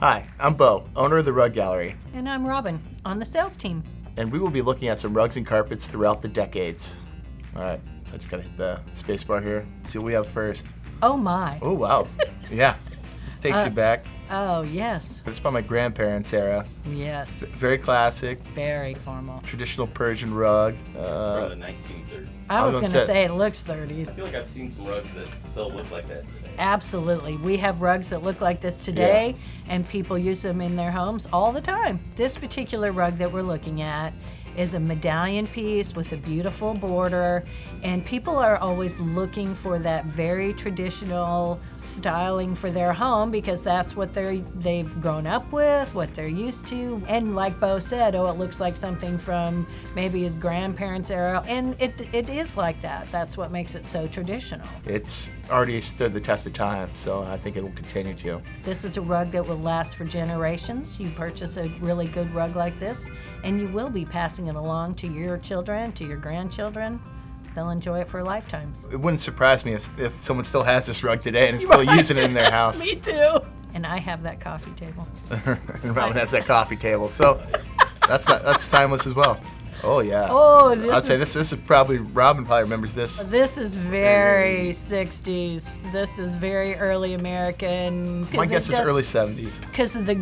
Hi, I'm Beau, owner of the Rug Gallery, And I'm Robin, on the sales team. and we will be looking at some rugs and carpets throughout the decades. All right, so I just gotta hit the space bar here. See what we have first. Oh my. Oh, wow. Yeah, this takes you back. Oh, yes. This is by my grandparents' era. Yes. Very classic, Very formal. traditional Persian rug. It's from the 1930s. I was gonna going to say it looks 30s. I feel like I've seen some rugs that still look like that today. Absolutely. We have rugs that look like this today, and people use them in their homes all the time. This particular rug that we're looking at is a medallion piece with a beautiful border, and people are always looking for that very traditional styling for their home because that's what they've grown up with, what they're used to. And like Beau said, it looks like something from maybe his grandparents' era, and it is like that. That's what makes it so traditional. It's already stood the test of time, so I think it will continue to. This is a rug that will last for generations. You purchase a really good rug like this, and you will be passing it along to your children, to your grandchildren. They'll enjoy it for lifetimes. It wouldn't surprise me if someone still has this rug today and is still using it in their house. Me too. And I have that coffee table. And Robin has that coffee table, so that's timeless as well. Oh yeah. Oh, I'd say this is probably Robin probably remembers this. This is very 60s. This is very early American. My guess is early 70s. Because of the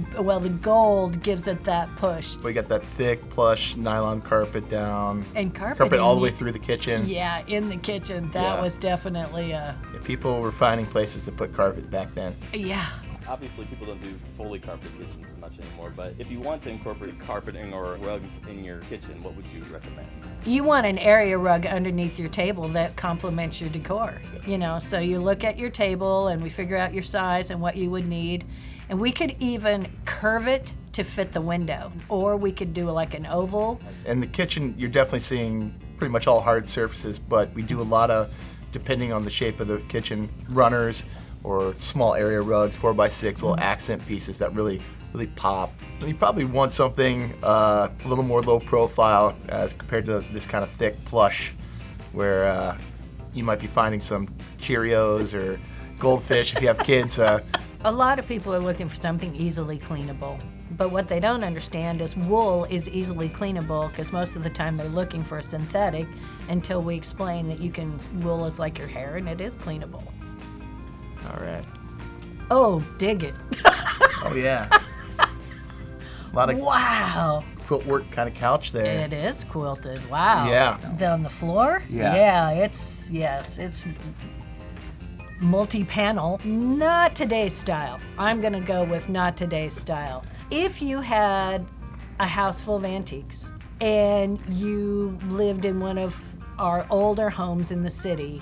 gold gives it that push. We got that thick plush nylon carpet down. And carpet all the way through the kitchen. Yeah, in the kitchen. That was definitely a... Yeah, people were finding places to put carpet back then. Yeah. Obviously, people don't do fully carpeted kitchens as much anymore, but if you want to incorporate carpeting or rugs in your kitchen, what would you recommend? You want an area rug underneath your table that complements your decor. You know, so you look at your table and we figure out your size and what you would need. And we could even curve it to fit the window, or we could do like an oval. In the kitchen, you're definitely seeing pretty much all hard surfaces, but we do a lot of, depending on the shape of the kitchen, runners or small area rugs, 4x6, little accent pieces that really pop. And you probably want something a little more low profile as compared to this kind of thick plush where you might be finding some Cheerios or goldfish if you have kids. A lot of people are looking for something easily cleanable. But what they don't understand is wool is easily cleanable because most of the time they're looking for a synthetic until we explain that wool is like your hair and it is cleanable. All right. Oh, dig it. Oh, yeah. A lot of Wow. quilt work kind of couch there. It is quilted. Wow. Yeah. On the floor? Yeah. Yeah, it's multi-panel. Not today's style. I'm going to go with not today's style. If you had a house full of antiques and you lived in one of our older homes in the city,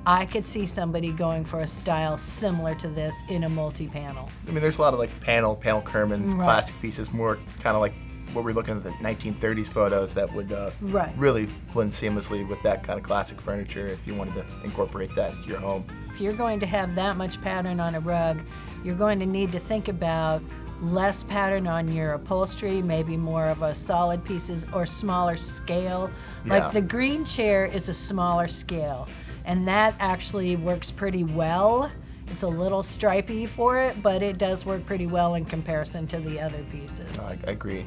I could see somebody going for a style similar to this in a multi-panel. I mean, there's a lot of like panel curmans, Right. classic pieces, more kind of like what we're looking at the 1930s photos that would Right. really blend seamlessly with that kind of classic furniture if you wanted to incorporate that into your home. If you're going to have that much pattern on a rug, you're going to need to think about less pattern on your upholstery, maybe more of a solid pieces or smaller scale. Yeah. Like the green chair is a smaller scale, and that actually works pretty well. It's a little stripy for it, but it does work pretty well in comparison to the other pieces. I agree.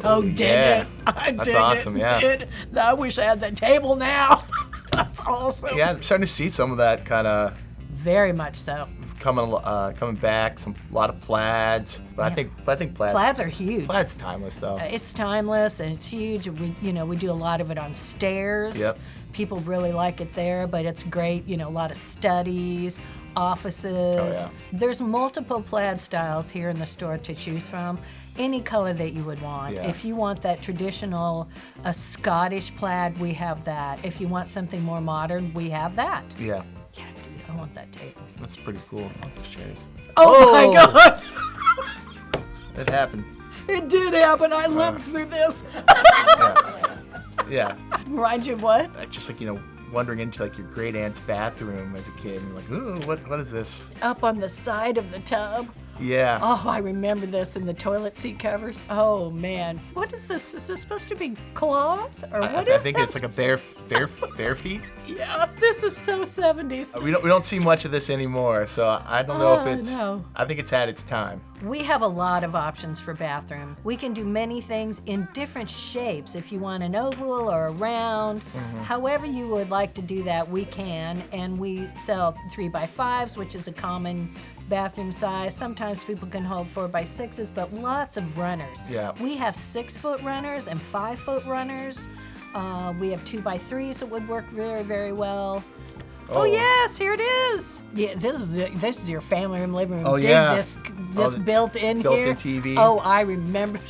Oh, dig yeah. it. I That's dig awesome, it. yeah. I wish I had that table now. That's awesome. Yeah, I'm starting to see some of that kind of Very much so. coming back. A lot of plaids, but I think Plaids are huge. Plaid's timeless though. It's timeless and it's huge. We do a lot of it on stairs. Yep. People really like it there, but it's great. A lot of studies, offices. Oh, yeah. There's multiple plaid styles here in the store to choose from. Any color that you would want. Yeah. If you want that traditional, a Scottish plaid, we have that. If you want something more modern, we have that. Yeah, Yeah, dude, I want that table. that's pretty cool. I like those chairs. Oh my God! It happened. It did happen. I lived through this. Yeah. Remind you of what? Just like, wandering into like your great aunt's bathroom as a kid and like, ooh, what is this? Up on the side of the tub. Yeah. Oh, I remember this in the toilet seat covers. Oh man, what is this? Is this supposed to be claws or what I is think this? it's like a bare feet. Yeah, this is so 70s. We don't see much of this anymore, so I don't know if Oh, it's. no. I think it's had its time. We have a lot of options for bathrooms. We can do many things in different shapes. If you want an oval or a round, however you would like to do that, we can. And we sell 3x5s, which is a common bathroom size. Sometimes people can hold 4x6s, but lots of runners. Yeah. We have 6-foot runners and 5-foot runners. We have 2x3s that would work very, very well. Oh yes, here it is. Yeah, this is your family room, living room. Oh, Dig yeah. this the built-in built-in here. TV. Oh, I remember.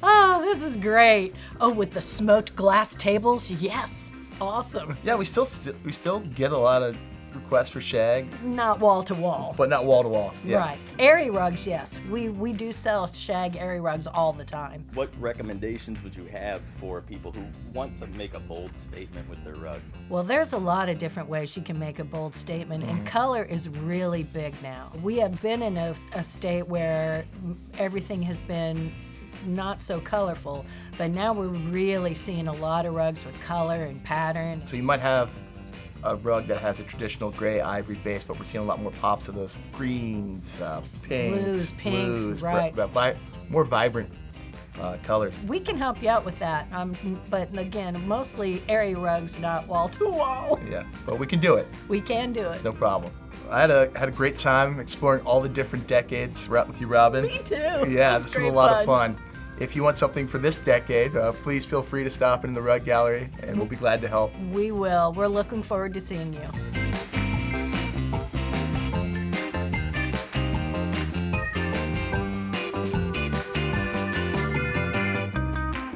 Oh, this is great. Oh, with the smoked glass tables. Yes, it's awesome. Yeah, we still get a lot of requests for shag, Not wall to wall. but not wall to wall. Yeah. Right. Airy rugs, yes. We do sell shag airy rugs all the time. What recommendations would you have for people who want to make a bold statement with their rug? Well, there's a lot of different ways you can make a bold statement, and color is really big now. We have been in a state where everything has been not so colorful, but now we're really seeing a lot of rugs with color and pattern. So you might have a rug that has a traditional gray ivory base, but we're seeing a lot more pops of those greens, pinks, Pinks, right. More vibrant colors. We can help you out with that, but again, mostly airy rugs, not wall to wall. Yeah, but we can do it. We can do It's it. no problem. I had a great time exploring all the different decades with you, Robin. Me too. Yeah, It's this was a great lot of fun. If you want something for this decade, please feel free to stop in the rug gallery, and we'll be glad to help. We will. We're looking forward to seeing you.